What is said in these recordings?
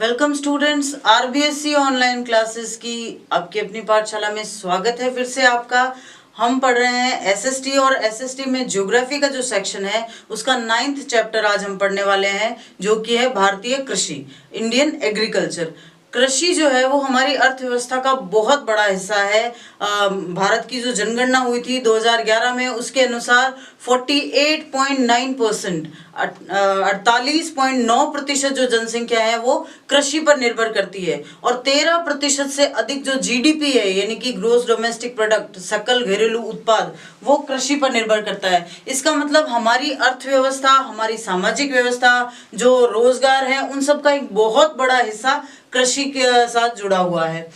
Welcome students, RBSC online classes की आपकी अपनी पाठशाला में स्वागत है। फिर से आपका हम पढ़ रहे हैं एसएसटी और एसएसटी में ज्योग्राफी का जो सेक्शन है उसका 9th चैप्टर आज हम पढ़ने वाले हैं, जो कि है भारतीय कृषि, इंडियन एग्रीकल्चर। कृषि जो है वो हमारी अर्थव्यवस्था का बहुत बड़ा हिस्सा है। भारत की जो जनगणना हुई थी 2011 में, उसके अनुसार 48.9%, 48.9% जो जनसंख्या है वो कृषि पर निर्भर करती है, और 13% से अधिक जो जीडीपी है यानी कि ग्रोस डोमेस्टिक प्रोडक्ट, सकल घरेलू उत्पाद, वो कृषि पर निर्भर करता है। इसका मतलब हमारी अर्थव्यवस्था, हमारी सामाजिक व्यवस्था, जो रोजगार है, उन सब का एक बहुत बड़ा हिस्सा कृषि के साथ जुड़ा हुआ है।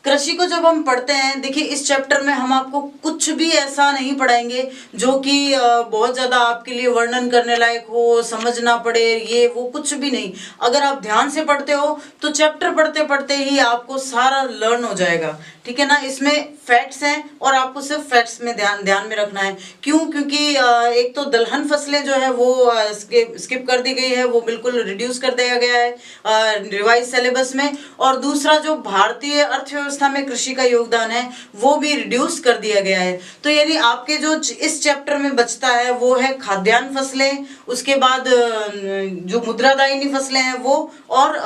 कृषि को जब हम पढ़ते हैं, देखिए इस चैप्टर में हम आपको कुछ भी ऐसा नहीं पढ़ाएंगे जो कि बहुत ज्यादा आपके लिए वर्णन करने लायक हो, समझना पड़े, ये वो कुछ भी नहीं। अगर आप ध्यान से पढ़ते हो तो चैप्टर पढ़ते पढ़ते ही आपको सारा लर्न हो जाएगा, ठीक है ना। इसमें फैक्ट्स हैं और आपको सिर्फ फैक्ट्स में ध्यान में रखना है। क्यों? क्योंकि एक तो दलहन फसलें जो है वो स्किप कर दी गई है, वो बिल्कुल रिड्यूस कर दिया गया है रिवाइज सिलेबस में, और दूसरा जो भारतीय अर्थव्यवस्था में कृषि का योगदान है वो भी रिड्यूस कर दिया गया है। तो यानी आपके जो इस चैप्टर में बचता है वो है खाद्यान्न फसलें, उसके बाद जो मुद्रादायिनी फसलें हैं वो, और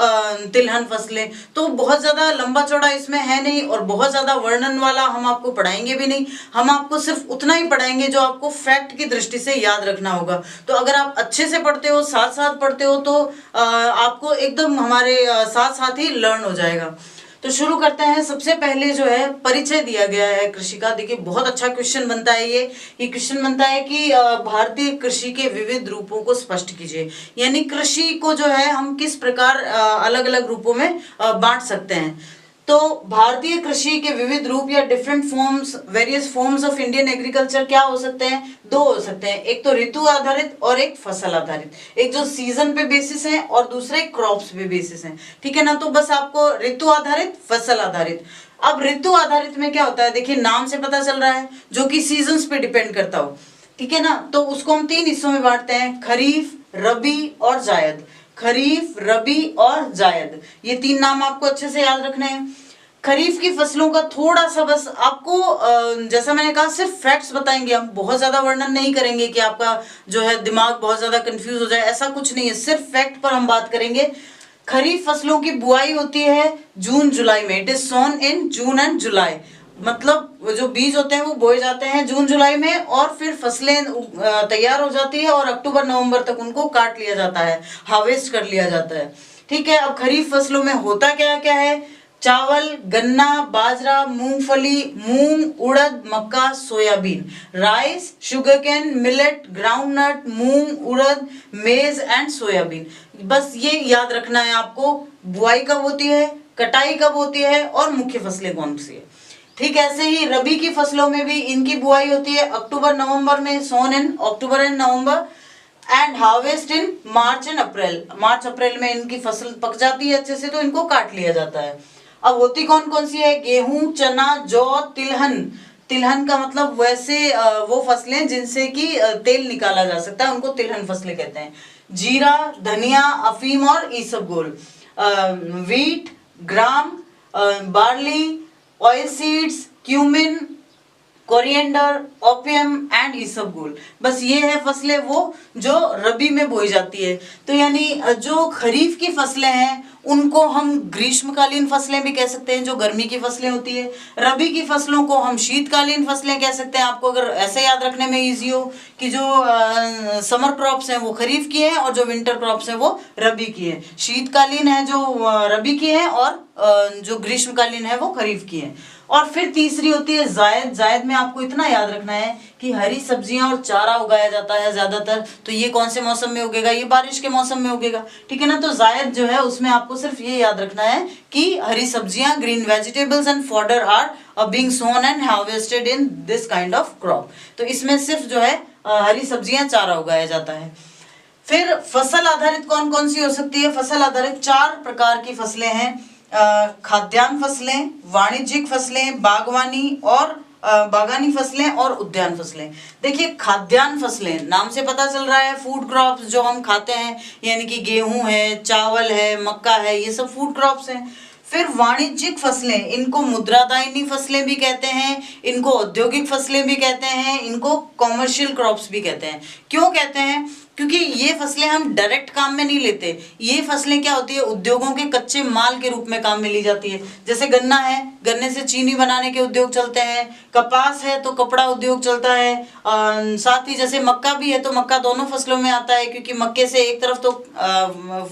तिलहन फसलें। तो बहुत ज्यादा लंबा चौड़ा इसमें है नहीं और बहुत ज्यादा वर्णन वाला हम आपको पढ़ाएंगे भी नहीं। हम आपको सिर्फ उतना ही पढ़ाएंगे जो आपको फैक्ट की दृष्टि से याद रखना होगा। तो अगर आप अच्छे से पढ़ते हो, साथ साथ पढ़ते हो, तो आपको एकदम हमारे साथ साथ ही लर्न हो जाएगा। तो शुरू करते हैं। सबसे पहले जो है परिचय दिया गया है कृषि का। देखिए बहुत अच्छा क्वेश्चन बनता है ये क्वेश्चन बनता है कि भारतीय कृषि के विविध रूपों को स्पष्ट कीजिए। यानी कृषि को जो है हम किस प्रकार अलग अलग रूपों में बांट सकते हैं। तो भारतीय कृषि के विविध रूप या different forms, various forms of Indian agriculture क्या हो सकते हैं? दो हो सकते हैं, एक तो ऋतु आधारित और एक फसल आधारित। एक जो सीजन पे बेसिस है और दूसरे क्रॉप्स पे बेसिस है, ठीक है ना। तो बस आपको ऋतु आधारित, फसल आधारित। अब ऋतु आधारित में क्या होता है, देखिए नाम से पता चल रहा है, जो कि सीजन्स पे डिपेंड करता हो, ठीक है ना। तो उसको हम 3 हिस्सों में बांटते हैं, खरीफ, रबी और जायद। खरीफ, रबी और जायद, ये 3 नाम आपको अच्छे से याद रखने हैं। खरीफ की फसलों का थोड़ा सा बस आपको जैसा मैंने कहा सिर्फ फैक्ट्स बताएंगे, हम बहुत ज्यादा वर्णन नहीं करेंगे कि आपका जो है दिमाग बहुत ज्यादा कंफ्यूज हो जाए, ऐसा कुछ नहीं है। सिर्फ फैक्ट पर हम बात करेंगे। खरीफ फसलों की बुआई होती है जून जुलाई में, it is sown in June and July. मतलब जो बीज होते हैं वो बोए जाते हैं जून जुलाई में, और फिर फसलें तैयार हो जाती है और अक्टूबर नवंबर तक उनको काट लिया जाता है, हार्वेस्ट कर लिया जाता है, ठीक है। अब खरीफ फसलों में होता क्या क्या है? चावल, गन्ना, बाजरा, मूंगफली, मूंग, उड़द, मक्का, soybean, rice, sugarcane, millet, groundnut, मूंग, उड़द, मेज एंड सोयाबीन। बस ये याद रखना है आपको, बुआई कब होती है, कटाई कब होती है, और मुख्य फसलें कौन सी है। ठीक ऐसे ही रबी की फसलों में भी इनकी बुआई होती है अक्टूबर नवंबर में, sown in October and November, and harvest in March and April. मार्च अप्रैल में इनकी फसल पक जाती है अच्छे से, तो इनको काट लिया जाता है। अब होती कौन कौन सी है? गेहूं, चना, जौ, तिलहन। तिलहन का मतलब वैसे वो फसलें जिनसे कि तेल निकाला जा सकता है, उनको तिलहन फसलें कहते हैं। जीरा, धनिया, अफीम और isabgol. Wheat, gram, barley, oil seeds, cumin, coriander, opium and isabgol. बस ये है फसलें वो जो रबी में बोई जाती है। तो यानी जो खरीफ की फसलें हैं उनको हम ग्रीष्मकालीन फसलें भी कह सकते हैं, जो गर्मी की फसलें होती है। रबी की फसलों को हम शीतकालीन फसलें कह सकते हैं। आपको अगर ऐसे याद रखने में इजी हो कि जो समर क्रॉप्स हैं वो खरीफ की है और जो विंटर क्रॉप्स हैं वो रबी की है। शीतकालीन है जो रबी की है, और जो ग्रीष्मकालीन है वो खरीफ की है। और फिर तीसरी होती है जायद। जायद में आपको इतना याद रखना है कि हरी सब्जियां और चारा उगाया जाता है ज्यादातर। तो ये कौन से मौसम में उगेगा? ये बारिश के मौसम में उगेगा, ठीक है ना। तो जायद जो है उसमें आपको सिर्फ ये याद रखना है कि हरी सब्जियां, green vegetables and fodder are being sown and harvested in this kind of crop. तो इसमें सिर्फ जो है हरी सब्जियां, चारा उगाया जाता है। फिर फसल आधारित कौन कौन सी हो सकती है? फसल आधारित 4 प्रकार की फसलें हैं, खाद्यान्न फसलें, वाणिज्यिक फसलें, बागवानी और बागानी फसलें और उद्यान फसलें। देखिए खाद्यान्न फसलें, नाम से पता चल रहा है फूड क्रॉप्स जो हम खाते हैं, यानी कि गेहूं है, चावल है, मक्का है, ये सब फूड क्रॉप्स हैं। फिर वाणिज्यिक फसलें, इनको मुद्रादायनी फसलें भी कहते हैं, इनको औद्योगिक फसलें भी कहते हैं, इनको कॉमर्शियल क्रॉप्स भी कहते हैं। क्यों कहते हैं? क्योंकि ये फसलें हम डायरेक्ट काम में नहीं लेते। ये फसलें क्या होती है, उद्योगों के कच्चे माल के रूप में काम में ली जाती है। जैसे गन्ना है, गन्ने से चीनी बनाने के उद्योग चलते हैं। कपास है तो कपड़ा उद्योग चलता है। साथ ही जैसे मक्का भी है तो मक्का दोनों फसलों में आता है, क्योंकि मक्के से एक तरफ तो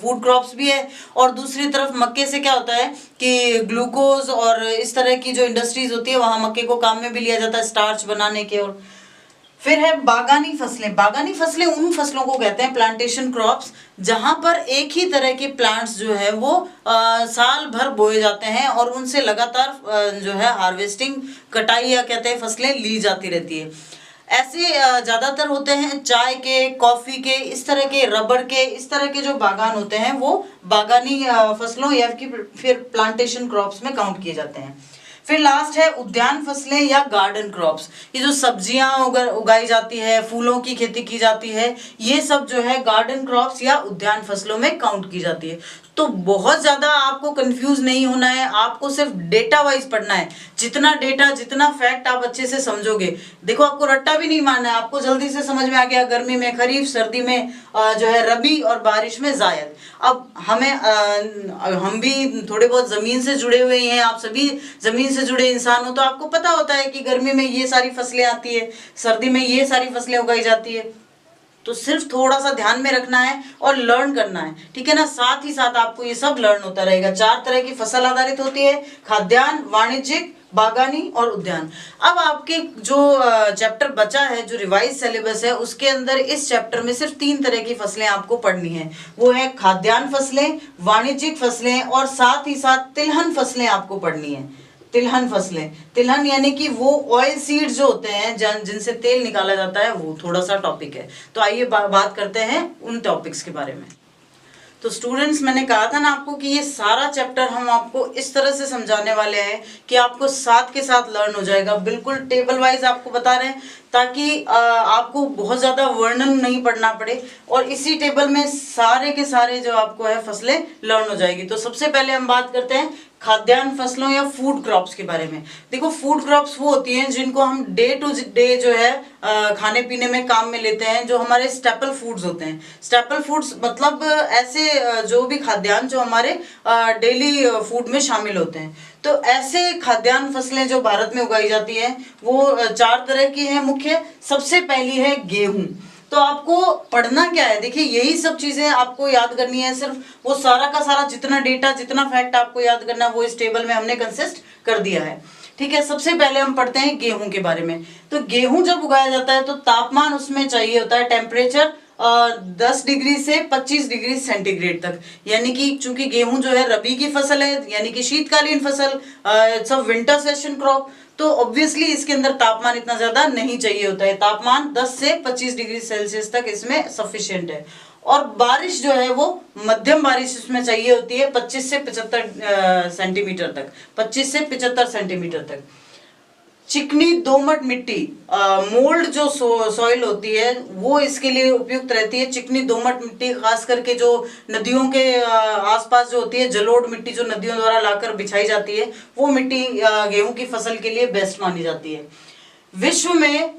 फूड क्रॉप्स भी है और दूसरी तरफ मक्के से क्या होता है कि ग्लूकोज और इस तरह की जो इंडस्ट्रीज होती है वहां मक्के को काम में भी लिया जाता है स्टार्च बनाने के। और फिर है बागानी फसलें। बागानी फसलें उन फसलों को कहते हैं, प्लांटेशन क्रॉप्स, जहां पर एक ही तरह के प्लांट्स जो है वो साल भर बोए जाते हैं और उनसे लगातार जो है हार्वेस्टिंग, कटाई या कहते हैं फसलें ली जाती रहती है। ऐसे ज्यादातर होते हैं चाय के, कॉफी के, इस तरह के, रबर के, इस तरह के जो बागान होते हैं वो बागानी फसलों या फिर प्लांटेशन क्रॉप्स में काउंट किए जाते हैं। फिर लास्ट है उद्यान फसलें या गार्डन क्रॉप्स। ये जो सब्जियां उगाई जाती है, फूलों की खेती की जाती है, ये सब जो है गार्डन क्रॉप्स या उद्यान फसलों में काउंट की जाती है। तो बहुत ज्यादा आपको कंफ्यूज नहीं होना है, आपको सिर्फ डेटा वाइज पढ़ना है। जितना डेटा, जितना फैक्ट आप अच्छे से समझोगे, देखो आपको रट्टा भी नहीं मारना है, आपको जल्दी से समझ में आ गया गर्मी में खरीफ, सर्दी में जो है रबी और बारिश में जायद। अब हम भी थोड़े बहुत जमीन से जुड़े हुए हैं, आप सभी जमीन से जुड़े इंसान हो, तो आपको पता होता है कि गर्मी में ये सारी फसलें आती है, सर्दी में ये सारी फसलें उगाई जाती है। तो सिर्फ थोड़ा सा ध्यान में रखना है और लर्न करना है, ठीक है ना। साथ ही साथ आपको ये सब लर्न होता रहेगा। 4 तरह की फसल आधारित होती है, खाद्यान्न, वाणिज्यिक, बागानी और उद्यान। अब आपके जो चैप्टर बचा है, जो रिवाइज सिलेबस है, उसके अंदर इस चैप्टर में सिर्फ 3 तरह की फसलें आपको पढ़नी है। वो है खाद्यान्न फसलें, वाणिज्यिक फसलें और साथ ही साथ तिलहन फसलें आपको पढ़नी है। तिलहन फसलें, तिलहन यानी कि वो ऑयल सीड्स जो होते हैं जिनसे तेल निकाला जाता है, वो थोड़ा सा टॉपिक है। तो आइए बात करते हैं उन टॉपिक्स के बारे में। तो स्टूडेंट्स, मैंने कहा था ना आपको कि ये सारा चैप्टर हम आपको इस तरह से समझाने वाले हैं कि आपको साथ के साथ लर्न हो जाएगा। बिल्कुल टेबल वाइज आपको बता रहे हैं ताकि आपको बहुत ज़्यादा वर्णन नहीं पढ़ना पड़े और इसी टेबल में सारे के सारे जो आपको है फसलें लर्न हो जाएगी। तो सबसे पहले हम बात करते हैं खाद्यान्न फसलों या फूड क्रॉप्स के बारे में। देखो फूड क्रॉप्स वो होती हैं जिनको हम डे टू डे जो है खाने पीने में काम में लेते हैं, जो हमारे स्टेपल फूड्स होते हैं। स्टेपल फूड्स मतलब ऐसे जो भी खाद्यान्न जो हमारे डेली फूड में शामिल होते हैं। तो ऐसे खाद्यान्न फसलें जो भारत में उगाई जाती है वो 4 तरह की हैं मुख्य। सबसे पहली है गेहूं। तो आपको पढ़ना क्या है, देखिए यही सब चीजें आपको याद करनी है। सिर्फ वो सारा का सारा जितना डेटा, जितना फैक्ट आपको याद करना है वो इस टेबल में हमने कंसिस्ट कर दिया है, ठीक है। सबसे पहले हम पढ़ते हैं गेहूं के बारे में। तो गेहूं जब उगाया जाता है तो तापमान उसमें चाहिए होता है, टेम्परेचर 10 डिग्री से 25 डिग्री सेंटीग्रेड तक। यानी कि चूंकि गेहूं जो है रबी की फसल है, यानी कि शीतकालीन फसल, it's a winter session crop, तो ऑब्वियसली इसके अंदर तापमान इतना ज्यादा नहीं चाहिए होता है। तापमान 10 से 25 डिग्री सेल्सियस तक इसमें सफिशिएंट है। और बारिश जो है वो मध्यम बारिश इसमें चाहिए होती है 25 से 75 सेंटीमीटर तक, 25 से 75 सेंटीमीटर तक। चिकनी दोमट मिट्टी, मोल्ड जो सॉइल होती है वो इसके लिए उपयुक्त रहती है। चिकनी दोमट मिट्टी खास करके जो नदियों के आसपास जो होती है, जलोढ़ मिट्टी जो नदियों द्वारा लाकर बिछाई जाती है, वो मिट्टी गेहूं की फसल के लिए बेस्ट मानी जाती है। विश्व में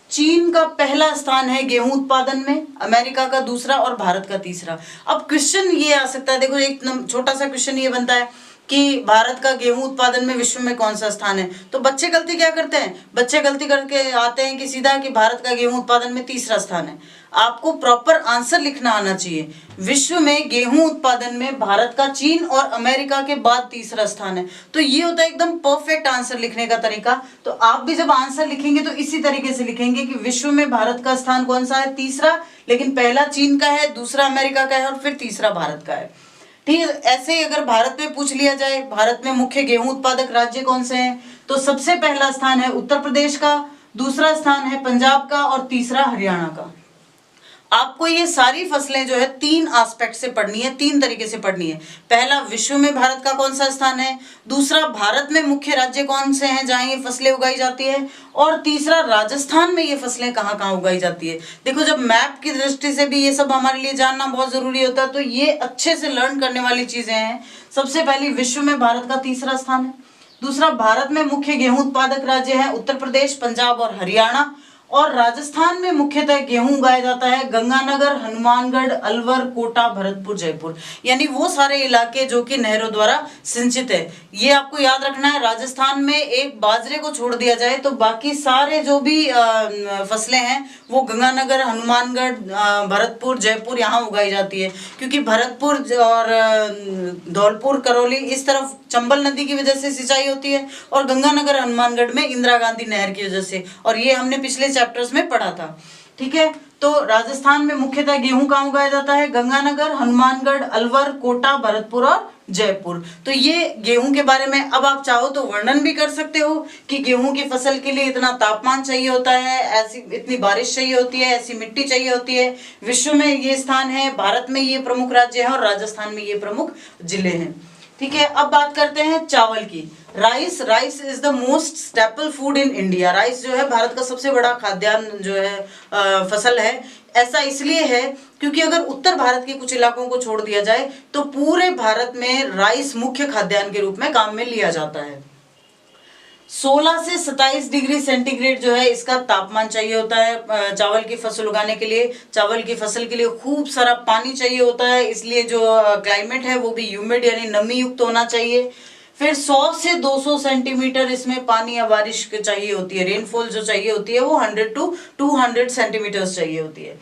चीन का पहला स्थान है गेहूं उत्पादन में, अमेरिका का दूसरा और भारत का तीसरा। अब क्वेश्चन ये आ सकता है, देखो एक छोटा सा क्वेश्चन ये बनता है कि भारत का गेहूं उत्पादन में विश्व में कौन सा स्थान है। तो बच्चे गलती क्या करते हैं, बच्चे गलती करके आते हैं कि सीधा कि भारत का गेहूं उत्पादन में तीसरा स्थान है। आपको प्रॉपर आंसर लिखना आना चाहिए। विश्व में गेहूं उत्पादन में भारत का चीन और अमेरिका के बाद तीसरा स्थान है। तो ये होता है एकदम परफेक्ट आंसर लिखने का तरीका। तो आप भी जब आंसर लिखेंगे तो इसी तरीके से लिखेंगे कि विश्व में भारत का स्थान कौन सा है, तीसरा, लेकिन पहला चीन का है, दूसरा अमेरिका का है और फिर तीसरा भारत का है, ठीक है। ऐसे ही अगर भारत में पूछ लिया जाए भारत में मुख्य गेहूं उत्पादक राज्य कौन से हैं, तो सबसे पहला स्थान है उत्तर प्रदेश का, दूसरा स्थान है पंजाब का और तीसरा हरियाणा का। आपको ये सारी फसलें जो है तीन एस्पेक्ट से पढ़नी है, तीन तरीके से पढ़नी है। पहला, विश्व में भारत का कौन सा स्थान है। दूसरा, भारत में मुख्य राज्य कौन से हैं जहां ये फसलें उगाई जाती है। और तीसरा, राजस्थान में ये फसलें कहाँ कहाँ उगाई जाती है। देखो, जब मैप की दृष्टि से भी ये सब हमारे लिए जानना बहुत जरूरी होता है, तो ये अच्छे से लर्न करने वाली चीजें हैं। सबसे पहली, विश्व में भारत का तीसरा स्थान है। दूसरा, भारत में मुख्य गेहूं उत्पादक राज्य है उत्तर प्रदेश, पंजाब और हरियाणा। और राजस्थान में मुख्यतः गेहूं उगाया जाता है गंगानगर, हनुमानगढ़, अलवर, कोटा, भरतपुर, जयपुर, यानी वो सारे इलाके जो कि नहरों द्वारा सिंचित है। ये आपको याद रखना है। राजस्थान में एक बाजरे को छोड़ दिया जाए तो बाकी सारे जो भी फसलें हैं वो गंगानगर, हनुमानगढ़, भरतपुर, जयपुर यहाँ उगाई जाती है, क्योंकि भरतपुर और धौलपुर, करौली इस तरफ चंबल नदी की वजह से सिंचाई होती है, और गंगानगर, हनुमानगढ़ में इंदिरा गांधी नहर की वजह से, और ये हमने पिछले चैप्टर्स में पढ़ा था। ठीक है, तो राजस्थान में मुख्यतः गेहूं कहाँ उगाया जाता है, गंगानगर, हनुमानगढ़, अलवर, कोटा, भरतपुर और जयपुर। तो ये गेहूं के बारे में अब आप चाहो तो वर्णन भी कर सकते हो कि गेहूं की फसल के लिए इतना तापमान चाहिए होता है, ऐसी इतनी बारिश चाहिए होती है, ऐसी मिट्टी चाहिए होती है, विश्व में ये स्थान है, भारत में ये प्रमुख राज्य है और राजस्थान में ये प्रमुख जिले हैं। ठीक है, अब बात करते हैं चावल की। Rice is the most staple food in India. Rice जो है भारत का सबसे बड़ा खाद्यान्न जो है फसल है। ऐसा इसलिए है क्योंकि अगर उत्तर भारत के कुछ इलाकों को छोड़ दिया जाए तो पूरे भारत में राइस मुख्य खाद्यान्न के रूप में काम में लिया जाता है। 16 से 27 डिग्री सेंटीग्रेड जो है इसका तापमान चाहिए होता है चावल की फसल उगाने के लिए। चावल की फसल के लिए खूब सारा पानी चाहिए होता है, इसलिए जो क्लाइमेट है वो भी ह्यूमिड यानी नमी युक्त होना चाहिए। फिर 100 से 200 सेंटीमीटर इसमें पानी या बारिश चाहिए होती है। रेनफॉल जो चाहिए होती है वो 100 टू 200 सेंटीमीटर चाहिए होती है।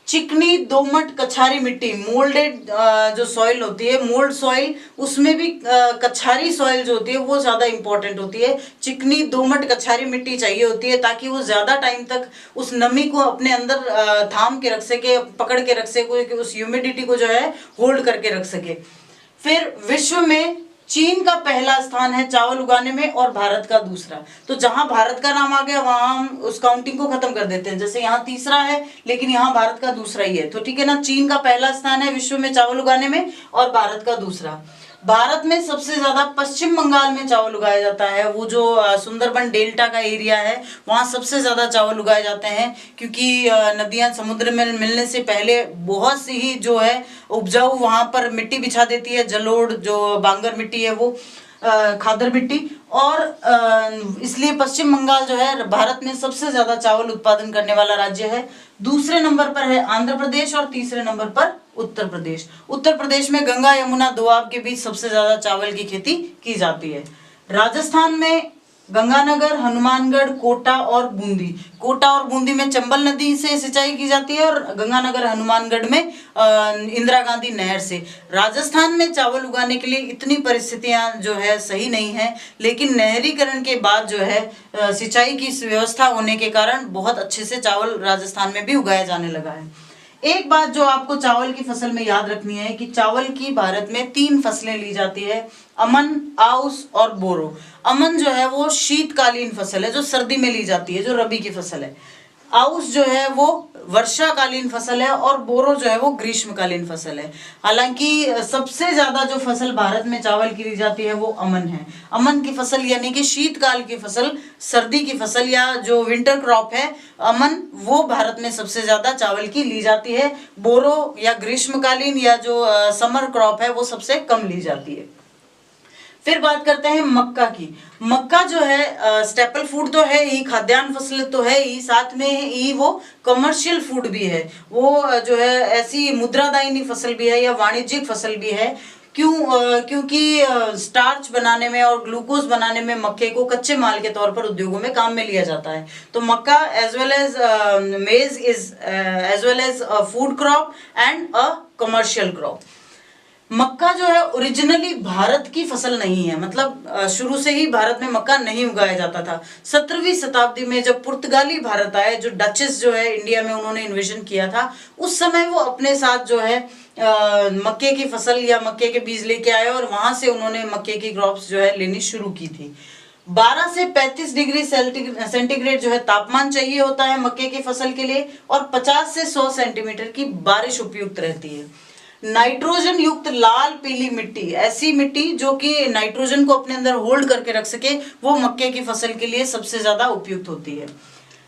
चिकनी, दोमट, कछारी मिट्टी, मोल्डेड जो सॉइल होती है, मोल्ड सॉइल, उसमें भी कछारी सॉइल जो होती है वो ज्यादा इंपॉर्टेंट होती है। चिकनी, दोमट, कछारी मिट्टी चाहिए होती है ताकि वो ज्यादा टाइम तक उस नमी को अपने अंदर थाम के रख सके, पकड़ के रख सके, उस ह्यूमिडिटी को जो है होल्ड करके रख सके। फिर विश्व में चीन का पहला स्थान है चावल उगाने में और भारत का दूसरा। तो जहां भारत का नाम आ गया वहां हम उस काउंटिंग को खत्म कर देते हैं। जैसे यहाँ तीसरा है लेकिन यहाँ भारत का दूसरा ही है, तो ठीक है ना। चीन का पहला स्थान है विश्व में चावल उगाने में और भारत का दूसरा। भारत में सबसे ज्यादा पश्चिम बंगाल में चावल उगाया जाता है। वो जो सुंदरबन डेल्टा का एरिया है वहाँ सबसे ज्यादा चावल उगाए जाते हैं, क्योंकि नदियां समुद्र में मिलने से पहले बहुत सी ही जो है उपजाऊ वहां पर मिट्टी बिछा देती है। जलोढ़ जो बांगर मिट्टी है वो खादर मिट्टी, और इसलिए पश्चिम बंगाल जो है भारत में सबसे ज्यादा चावल उत्पादन करने वाला राज्य है। दूसरे नंबर पर है आंध्र प्रदेश और तीसरे नंबर पर उत्तर प्रदेश। उत्तर प्रदेश में गंगा यमुना दोआब के बीच सबसे ज्यादा चावल की खेती की जाती है। राजस्थान में गंगानगर, हनुमानगढ़, कोटा और बूंदी। कोटा और बूंदी में चंबल नदी से सिंचाई की जाती है और गंगानगर, हनुमानगढ़ में इंदिरा गांधी नहर से। राजस्थान में चावल उगाने के लिए इतनी परिस्थितियां जो है सही नहीं है, लेकिन नहरीकरण के बाद जो है सिंचाई की व्यवस्था होने के कारण बहुत अच्छे से चावल राजस्थान में भी उगाया जाने लगा है। एक बात जो आपको चावल की फसल में याद रखनी है कि चावल की भारत में 3 फसलें ली जाती है, अमन, आउस और बोरो। अमन जो है वो शीतकालीन फसल है जो सर्दी में ली जाती है, जो रबी की फसल है। आउस जो है वो वर्षाकालीन फसल है और बोरो जो है वो ग्रीष्मकालीन फसल है। हालांकि सबसे ज्यादा जो फसल भारत में चावल की ली जाती है वो अमन है। अमन की फसल यानी कि शीतकाल की फसल, सर्दी की फसल या जो विंटर क्रॉप है अमन, वो भारत में सबसे ज्यादा चावल की ली जाती है। बोरो या ग्रीष्मकालीन या जो समर क्रॉप है वो सबसे कम ली जाती है। फिर बात करते हैं मक्का की। मक्का जो है स्टेपल फूड तो है ही, खाद्यान्न फसल तो है ही, साथ में ही वो कमर्शियल फूड भी है। वो जो है ऐसी मुद्रादायिनी फसल भी है या वाणिज्यिक फसल भी है। क्योंकि स्टार्च बनाने में और ग्लूकोज बनाने में मक्के को कच्चे माल के तौर पर उद्योगों में काम में लिया जाता है। तो मक्का as well as maize is as well as food crop and a commercial crop. मक्का जो है ओरिजिनली भारत की फसल नहीं है, मतलब शुरू से ही भारत में मक्का नहीं उगाया जाता था। 17वीं शताब्दी में जब पुर्तगाली भारत आए, जो डचेस जो है इंडिया में उन्होंने इन्वेजन किया था, उस समय वो अपने साथ जो है मक्के की फसल या मक्के के बीज लेके आए और वहां से उन्होंने मक्के की क्रॉप्स जो है लेनी शुरू की थी। 12 से 35 डिग्री सेंटीग्रेड जो है तापमान चाहिए होता है मक्के की फसल के लिए, और 50 से 100 सेंटीमीटर की बारिश उपयुक्त रहती है। नाइट्रोजन युक्त लाल पीली मिट्टी, ऐसी मिट्टी जो कि नाइट्रोजन को अपने अंदर होल्ड करके रख सके, वो मक्के की फसल के लिए सबसे ज्यादा उपयुक्त होती है।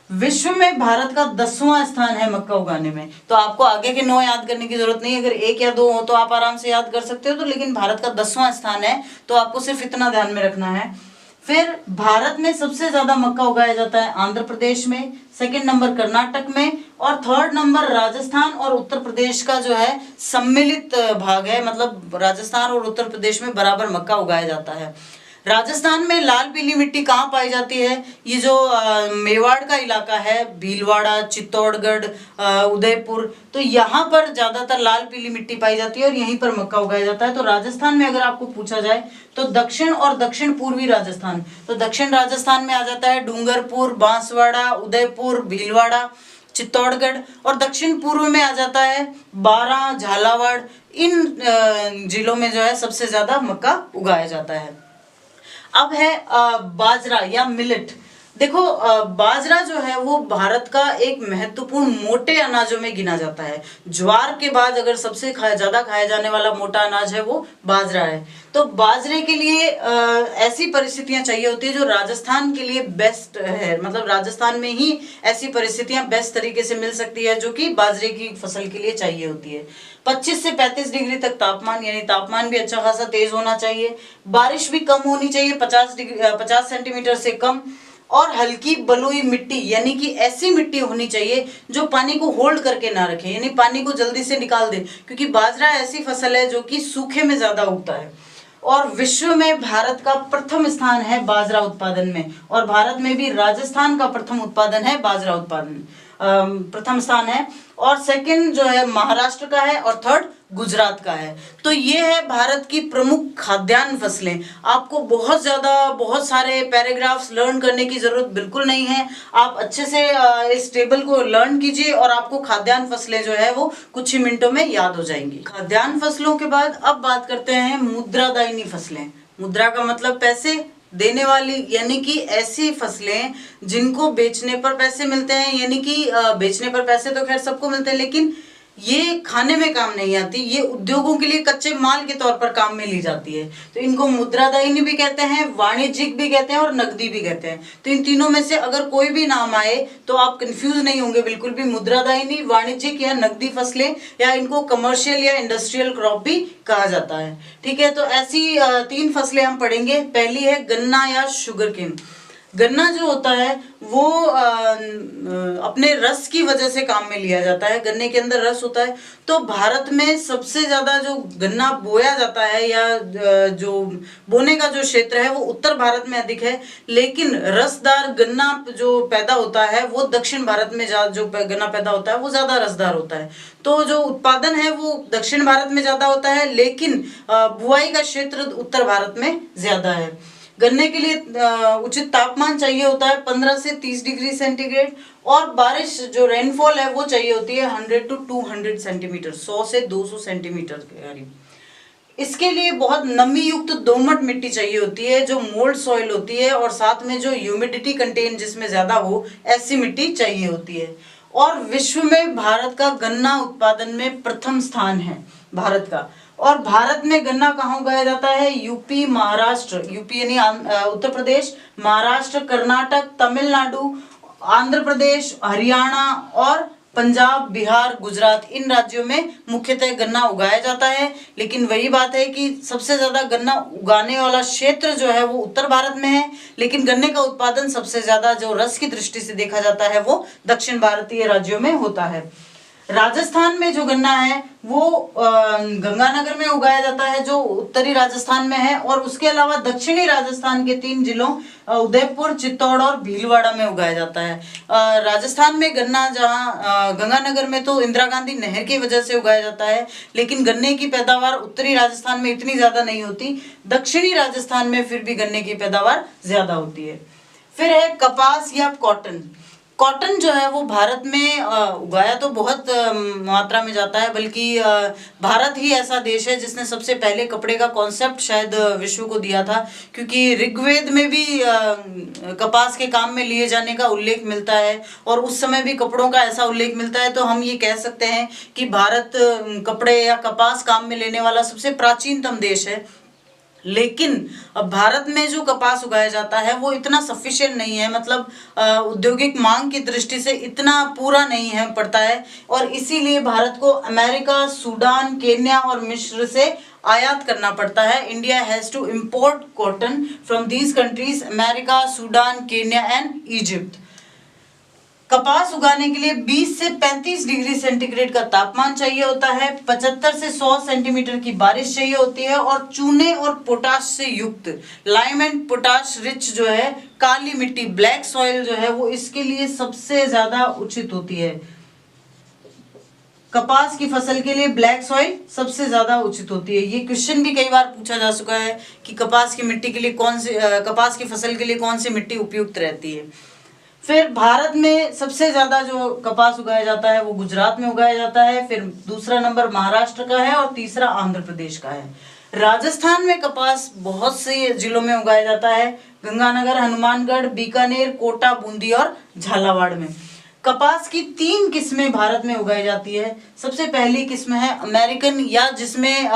विश्व में भारत का 10वां स्थान है मक्का उगाने में। तो आपको आगे के 9 याद करने की जरूरत नहीं, अगर 1 या 2 हो तो आप आराम से याद कर सकते हो, तो लेकिन भारत का 10वां स्थान है, तो आपको सिर्फ इतना ध्यान में रखना है। फिर भारत में सबसे ज्यादा मक्का उगाया जाता है आंध्र प्रदेश में, सेकंड नंबर कर्नाटक में, और थर्ड नंबर राजस्थान और उत्तर प्रदेश का जो है सम्मिलित भाग है, मतलब राजस्थान और उत्तर प्रदेश में बराबर मक्का उगाया जाता है। राजस्थान में लाल पीली मिट्टी कहाँ पाई जाती है? ये जो मेवाड़ का इलाका है, भीलवाड़ा, चित्तौड़गढ़, उदयपुर, तो यहाँ पर ज्यादातर लाल पीली मिट्टी पाई जाती है और यहीं पर मक्का उगाया जाता है। तो राजस्थान में अगर आपको पूछा जाए तो दक्षिण और दक्षिण पूर्वी राजस्थान, तो दक्षिण राजस्थान में आ जाता है डूंगरपुर, बांसवाड़ा, उदयपुर, भीलवाड़ा, चित्तौड़गढ़, और दक्षिण पूर्व में आ जाता है बारां, झालावाड़। इन जिलों में जो है सबसे ज्यादा मक्का उगाया जाता है। अब है बाजरा या मिलेट। देखो बाजरा जो है वो भारत का एक महत्वपूर्ण मोटे अनाजों में गिना जाता है। ज्वार के बाद अगर सबसे ज्यादा खाया जाने वाला मोटा अनाज है वो बाजरा है। तो बाजरे के लिए ऐसी परिस्थितियां चाहिए होती है जो राजस्थान के लिए बेस्ट है, मतलब राजस्थान में ही ऐसी परिस्थितियां बेस्ट तरीके से मिल सकती है जो कि बाजरे की फसल के लिए चाहिए होती है। 25 से 35 डिग्री तक तापमान, यानी तापमान भी अच्छा खासा तेज होना चाहिए। बारिश भी कम होनी चाहिए, 50 सेंटीमीटर से कम, और हल्की बलुई मिट्टी, यानी कि ऐसी मिट्टी होनी चाहिए जो पानी को होल्ड करके ना रखे, यानी पानी को जल्दी से निकाल दे, क्योंकि बाजरा ऐसी फसल है जो कि सूखे में ज्यादा उगता है। और विश्व में भारत का प्रथम स्थान है बाजरा उत्पादन में, और भारत में भी राजस्थान का प्रथम उत्पादन है बाजरा उत्पादन, प्रथम स्थान है, और सेकंड जो है महाराष्ट्र का है, और थर्ड गुजरात का है। तो ये है भारत की प्रमुख खाद्यान्न फसलें। आपको बहुत सारे पैराग्राफ्स लर्न करने की जरूरत बिल्कुल नहीं है। आप अच्छे से इस टेबल को लर्न कीजिए और आपको खाद्यान्न फसलें जो है वो कुछ ही मिनटों में याद हो जाएंगी। खाद्यान्न फसलों के बाद अब बात करते हैं मुद्रादायिनी फसलें। मुद्रा का मतलब पैसे देने वाली, यानी कि ऐसी फसलें जिनको बेचने पर पैसे मिलते हैं, यानी कि बेचने पर पैसे तो खैर सबको मिलते हैं, लेकिन ये खाने में काम नहीं आती, ये उद्योगों के लिए कच्चे माल के तौर पर काम में ली जाती है। तो इनको मुद्रादायिनी भी कहते हैं, वाणिज्यिक भी कहते हैं और नकदी भी कहते हैं। तो इन तीनों में से अगर कोई भी नाम आए तो आप कंफ्यूज नहीं होंगे बिल्कुल भी। मुद्रादायिनी, वाणिज्यिक या नकदी फसलें, या इनको कमर्शियल या इंडस्ट्रियल क्रॉप भी कहा जाता है। ठीक है, तो ऐसी 3 फसलें हम पढ़ेंगे। पहली है गन्ना या शुगर केन। गन्ना जो होता है वो अपने रस की वजह से काम में लिया जाता है, गन्ने के अंदर रस होता है। तो भारत में सबसे ज्यादा जो गन्ना बोया जाता है या जो बोने का जो क्षेत्र है वो उत्तर भारत में अधिक है, लेकिन रसदार गन्ना जो पैदा होता है वो दक्षिण भारत में जो गन्ना पैदा होता है वो ज्यादा रसदार होता है। तो जो उत्पादन है वो दक्षिण भारत में ज्यादा होता है, लेकिन बुआई का क्षेत्र उत्तर भारत में ज्यादा है। गन्ने के लिए उचित तापमान चाहिए होता है 15 से 30 डिग्री सेंटीग्रेड, और बारिश जो रेनफॉल है वो चाहिए होती है 100 to 200 सेंटीमीटर, 100 से 200 सेंटीमीटर के करीब। इसके लिए बहुत नमी युक्त दोमट मिट्टी चाहिए होती है जो मोल्ड सॉइल होती है, और साथ में जो ह्यूमिडिटी कंटेन जिसमें ज्यादा हो ऐसी मिट्टी चाहिए होती है। और विश्व में भारत का गन्ना उत्पादन में प्रथम स्थान है भारत का। और भारत में गन्ना कहाँ उगाया जाता है? यूपी, महाराष्ट्र, यूपी यानी उत्तर प्रदेश, महाराष्ट्र, कर्नाटक, तमिलनाडु, आंध्र प्रदेश, हरियाणा और पंजाब, बिहार, गुजरात, इन राज्यों में मुख्यतः गन्ना उगाया जाता है। लेकिन वही बात है कि सबसे ज्यादा गन्ना उगाने वाला क्षेत्र जो है वो उत्तर भारत में है, लेकिन गन्ने का उत्पादन सबसे ज्यादा जो रस की दृष्टि से देखा जाता है वो दक्षिण भारतीय राज्यों में होता है। राजस्थान में जो गन्ना है वो गंगानगर में उगाया जाता है जो उत्तरी राजस्थान में है, और उसके अलावा दक्षिणी राजस्थान के 3 जिलों उदयपुर, चित्तौड़ और भीलवाड़ा में उगाया जाता है। राजस्थान में गन्ना जहाँ गंगानगर में तो इंदिरा गांधी नहर की वजह से उगाया जाता है, लेकिन गन्ने की पैदावार उत्तरी राजस्थान में इतनी ज्यादा नहीं होती, दक्षिणी राजस्थान में फिर भी गन्ने की पैदावार ज्यादा होती है। फिर है कपास या कॉटन। कॉटन जो है वो भारत में उगाया तो बहुत मात्रा में जाता है, बल्कि भारत ही ऐसा देश है जिसने सबसे पहले कपड़े का कॉन्सेप्ट शायद विश्व को दिया था, क्योंकि ऋग्वेद में भी कपास के काम में लिए जाने का उल्लेख मिलता है और उस समय भी कपड़ों का ऐसा उल्लेख मिलता है। तो हम ये कह सकते हैं कि भारत कपड़े या कपास काम में लेने वाला सबसे प्राचीनतम देश है। लेकिन अब भारत में जो कपास उगाया जाता है वो इतना सफिशिएंट नहीं है, मतलब औद्योगिक मांग की दृष्टि से इतना पूरा नहीं है पड़ता है, और इसीलिए भारत को अमेरिका, सूडान, केन्या और मिस्र से आयात करना पड़ता है। India has to import cotton from these countries, America, Sudan, Kenya and Egypt. कपास उगाने के लिए 20 से 35 डिग्री सेंटीग्रेड का तापमान चाहिए होता है, 75 से 100 सेंटीमीटर की बारिश चाहिए होती है, और चूने और पोटाश से युक्त लाइम एंड पोटाश रिच जो है काली मिट्टी, ब्लैक सॉइल जो है वो इसके लिए सबसे ज्यादा उचित होती है। कपास की फसल के लिए ब्लैक सॉइल सबसे ज्यादा उचित होती है। ये क्वेश्चन भी कई बार पूछा जा चुका है कि कपास की मिट्टी के लिए कपास की फसल के लिए कौन सी मिट्टी उपयुक्त रहती है। फिर भारत में सबसे ज्यादा जो कपास उगाया जाता है वो गुजरात में उगाया जाता है, फिर दूसरा नंबर महाराष्ट्र का है और तीसरा आंध्र प्रदेश का है। राजस्थान में कपास बहुत से जिलों में उगाया जाता है, गंगानगर, हनुमानगढ़, बीकानेर, कोटा, बूंदी और झालावाड़ में। कपास की 3 किस्में भारत में उगाई जाती है। सबसे पहली किस्म है अमेरिकन, या जिसमें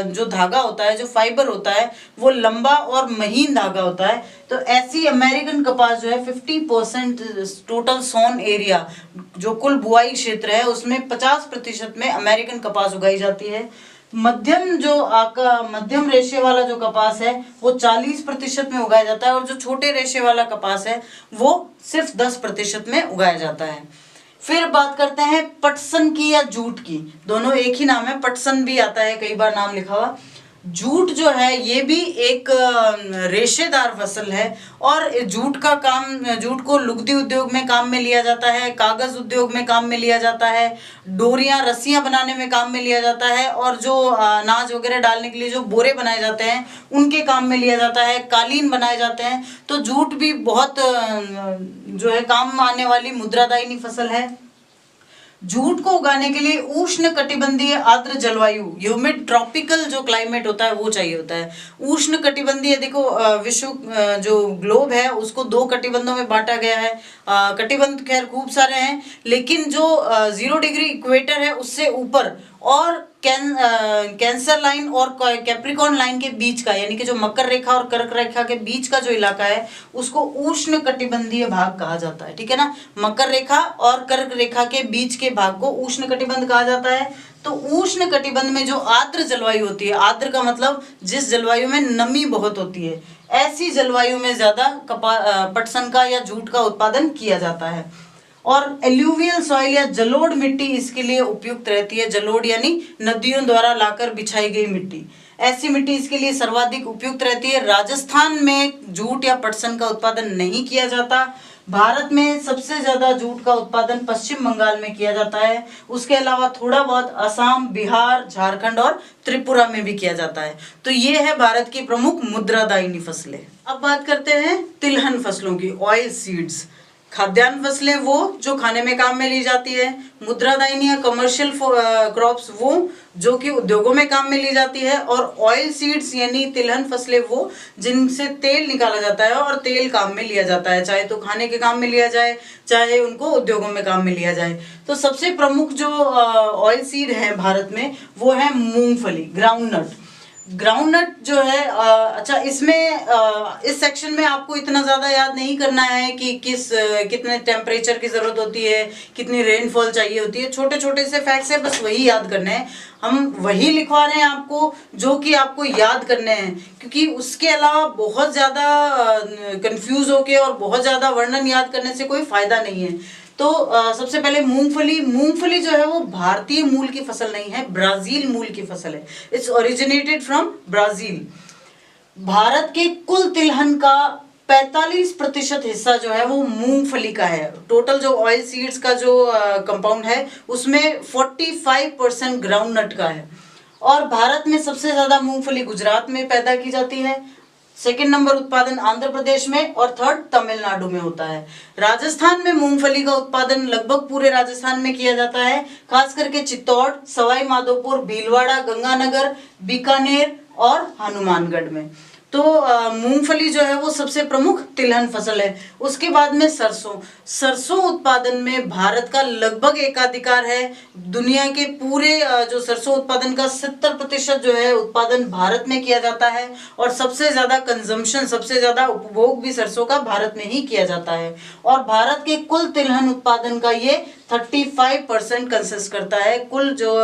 जो धागा होता है, जो फाइबर होता है वो लंबा और महीन धागा होता है। तो ऐसी अमेरिकन कपास जो है 50% टोटल सोन एरिया, जो कुल बुआई क्षेत्र है उसमें 50% में अमेरिकन कपास उगाई जाती है। मध्यम रेशे वाला जो कपास है वो 40% में उगाया जाता है, और जो छोटे रेशे वाला कपास है वो सिर्फ 10% में उगाया जाता है। फिर बात करते हैं पटसन की या जूट की। दोनों एक ही नाम है, पटसन भी आता है, कई बार नाम लिखा हुआ। जूट जो है ये भी एक रेशेदार फसल है, और जूट को लुगदी उद्योग में काम में लिया जाता है, कागज उद्योग में काम में लिया जाता है, डोरियां, रस्सियां बनाने में काम में लिया जाता है, और जो अनाज वगैरह डालने के लिए जो बोरे बनाए जाते हैं उनके काम में लिया जाता है, कालीन बनाए जाते हैं। तो जूट भी बहुत जो है काम आने वाली मुद्रादायिनी फसल है। जूट को उगाने के लिए उष्ण कटिबंधीय आर्द्र जलवायु, ह्यूमिड ट्रॉपिकल जो क्लाइमेट होता है वो चाहिए होता है। उष्ण कटिबंधीय, देखो विश्व जो ग्लोब है उसको 2 कटिबंधों में बांटा गया है। कटिबंध खैर खूब सारे हैं, लेकिन जो 0 डिग्री इक्वेटर है उससे ऊपर, और कैंसर लाइन और कैप्रिकॉर्न लाइन के बीच का, यानी कि जो मकर रेखा और कर्क रेखा के बीच का जो इलाका है उसको उष्ण कटिबंधीय भाग कहा जाता है। ठीक है ना, मकर रेखा और कर्क रेखा के बीच के भाग को उष्ण कटिबंध कहा जाता है। तो उष्ण कटिबंध में जो आर्द्र जलवायु होती है, आर्द्र का मतलब जिस जलवायु में नमी बहुत होती है, ऐसी जलवायु में ज्यादा पटसन का या जूट का उत्पादन किया जाता है। और एल्यूवियल सॉइल या जलोढ़ मिट्टी इसके लिए उपयुक्त रहती है। जलोढ़ यानी नदियों द्वारा लाकर बिछाई गई मिट्टी, ऐसी मिट्टी इसके लिए सर्वाधिक उपयुक्त रहती है। राजस्थान में जूट या पटसन का उत्पादन नहीं किया जाता। भारत में सबसे ज्यादा जूट का उत्पादन पश्चिम बंगाल में किया जाता है। उसके अलावा थोड़ा बहुत असम, बिहार, झारखंड और त्रिपुरा में भी किया जाता है। तो ये है भारत की प्रमुख मुद्रादायिनी फसलें। अब बात करते हैं तिलहन फसलों की, ऑयल सीड्स। खाद्यान्न फसलें वो जो खाने में काम में ली जाती है। मुद्रादायिनी या कमर्शियल क्रॉप्स वो जो कि उद्योगों में काम में ली जाती है। और ऑयल सीड्स यानी तिलहन फसलें वो जिनसे तेल निकाला जाता है और तेल काम में लिया जाता है, चाहे तो खाने के काम में लिया जाए, चाहे उनको उद्योगों में काम में लिया जाए। तो सबसे प्रमुख जो ऑयल सीड है भारत में वो है मूंगफली, ग्राउंडनट। ग्राउंडनट जो है अच्छा, इसमें इस सेक्शन में आपको इतना ज़्यादा याद नहीं करना है कि कितने टेम्परेचर की ज़रूरत होती है, कितनी रेनफॉल चाहिए होती है। छोटे छोटे से फैक्ट्स है, बस वही याद करने हैं। हम वही लिखवा रहे हैं आपको जो कि आपको याद करने हैं, क्योंकि उसके अलावा बहुत ज़्यादा कंफ्यूज होके और बहुत ज़्यादा वर्णन याद करने से कोई फ़ायदा नहीं है। तो सबसे पहले मूंगफली जो है वो भारतीय मूल की फसल नहीं है, ब्राजील मूल की फसल है। It's originated from Brazil. Bharat के कुल तिलहन का 45% हिस्सा जो है वो मूंगफली का है। टोटल जो ऑयल सीड्स का जो कंपाउंड है उसमें 45% ग्राउंडनट का है। और भारत में सबसे ज्यादा मूंगफली गुजरात में पैदा की जाती है। सेकंड नंबर उत्पादन आंध्र प्रदेश में और थर्ड तमिलनाडु में होता है। राजस्थान में मूंगफली का उत्पादन लगभग पूरे राजस्थान में किया जाता है, खास करके चित्तौड़, सवाई माधोपुर, भीलवाड़ा, गंगानगर, बीकानेर और हनुमानगढ़ में। तो मूंगफली जो है वो सबसे प्रमुख तिलहन फसल है। उसके बाद में सरसों उत्पादन में भारत का लगभग एकाधिकार है। दुनिया के पूरे जो सरसों उत्पादन का 70% जो है उत्पादन भारत में किया जाता है और सबसे ज्यादा कंजम्पशन, सबसे ज्यादा उपभोग भी सरसों का भारत में ही किया जाता है। और भारत के कुल तिलहन उत्पादन का ये 35% कंसिस्ट करता है। कुल जो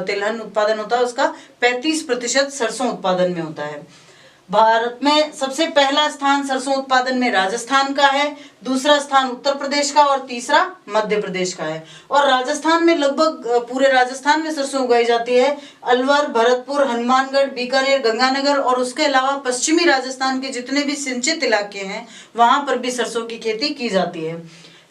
तिलहन उत्पादन होता है उसका 35% सरसों उत्पादन में होता है। भारत में सबसे पहला स्थान सरसों उत्पादन में राजस्थान का है, दूसरा स्थान उत्तर प्रदेश का और तीसरा मध्य प्रदेश का है। और राजस्थान में लगभग पूरे राजस्थान में सरसों उगाई जाती है। अलवर, भरतपुर, हनुमानगढ़, बीकानेर, गंगानगर और उसके अलावा पश्चिमी राजस्थान के जितने भी सिंचित इलाके हैं वहां पर भी सरसों की खेती की जाती है।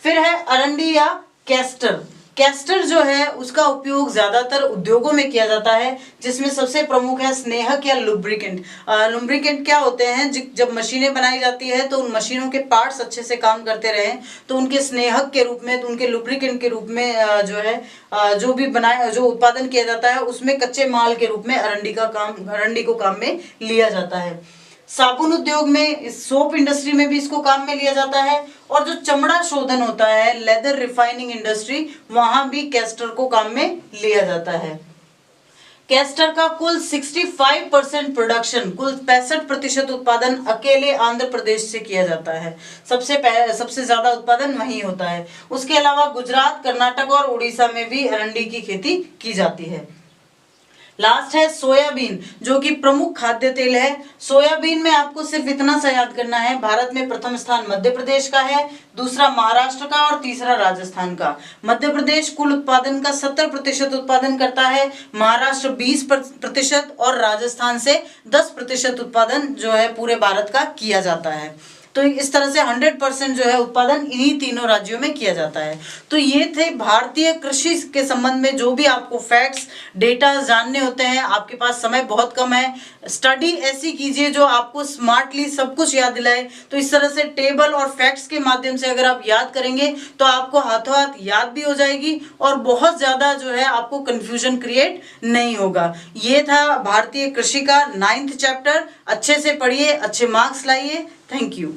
फिर है अरंडी या कैस्टर। कैस्टर जो है उसका उपयोग ज्यादातर उद्योगों में किया जाता है, जिसमें सबसे प्रमुख है स्नेहक या लुब्रिकेंट। लुब्रिकेंट क्या होते हैं, जब मशीनें बनाई जाती है तो उन मशीनों के पार्ट्स अच्छे से काम करते रहे तो उनके स्नेहक के रूप में, तो उनके लुब्रिकेंट के रूप में जो है जो उत्पादन किया जाता है उसमें कच्चे माल के रूप में अरंडी को काम में लिया जाता है। साबुन उद्योग में, सोप इंडस्ट्री में भी इसको काम में लिया जाता है। और जो चमड़ा शोधन होता है, लेदर रिफाइनिंग इंडस्ट्री, वहां भी कैस्टर को काम में लिया जाता है। कैस्टर का कुल 65% प्रोडक्शन, कुल 65% उत्पादन अकेले आंध्र प्रदेश से किया जाता है। सबसे ज्यादा उत्पादन वहीं होता है। उसके अलावा गुजरात, कर्नाटक और उड़ीसा में भी अरंडी की खेती की जाती है। लास्ट है सोयाबीन, जो कि प्रमुख खाद्य तेल है। सोयाबीन में आपको सिर्फ इतना सा याद करना है, भारत में प्रथम स्थान मध्य प्रदेश का है, दूसरा महाराष्ट्र का और तीसरा राजस्थान का। मध्य प्रदेश कुल उत्पादन का 70% उत्पादन करता है, महाराष्ट्र 20% और राजस्थान से 10% उत्पादन जो है पूरे भारत का किया जाता है। तो इस तरह से 100% जो है उत्पादन इन्हीं तीनों राज्यों में किया जाता है। तो ये थे भारतीय कृषि के संबंध में जो भी आपको फैक्ट्स, डेटा जानने होते हैं। आपके पास समय बहुत कम है, स्टडी ऐसी कीजिए जो आपको स्मार्टली सब कुछ याद दिलाए। तो इस तरह से टेबल और फैक्ट्स के माध्यम से अगर आप याद करेंगे तो आपको हाथों हाथ याद भी हो जाएगी और बहुत ज्यादा जो है आपको कंफ्यूजन क्रिएट नहीं होगा। ये था भारतीय कृषि का 9th चैप्टर। अच्छे से पढ़िए, अच्छे मार्क्स लाइए। Thank you.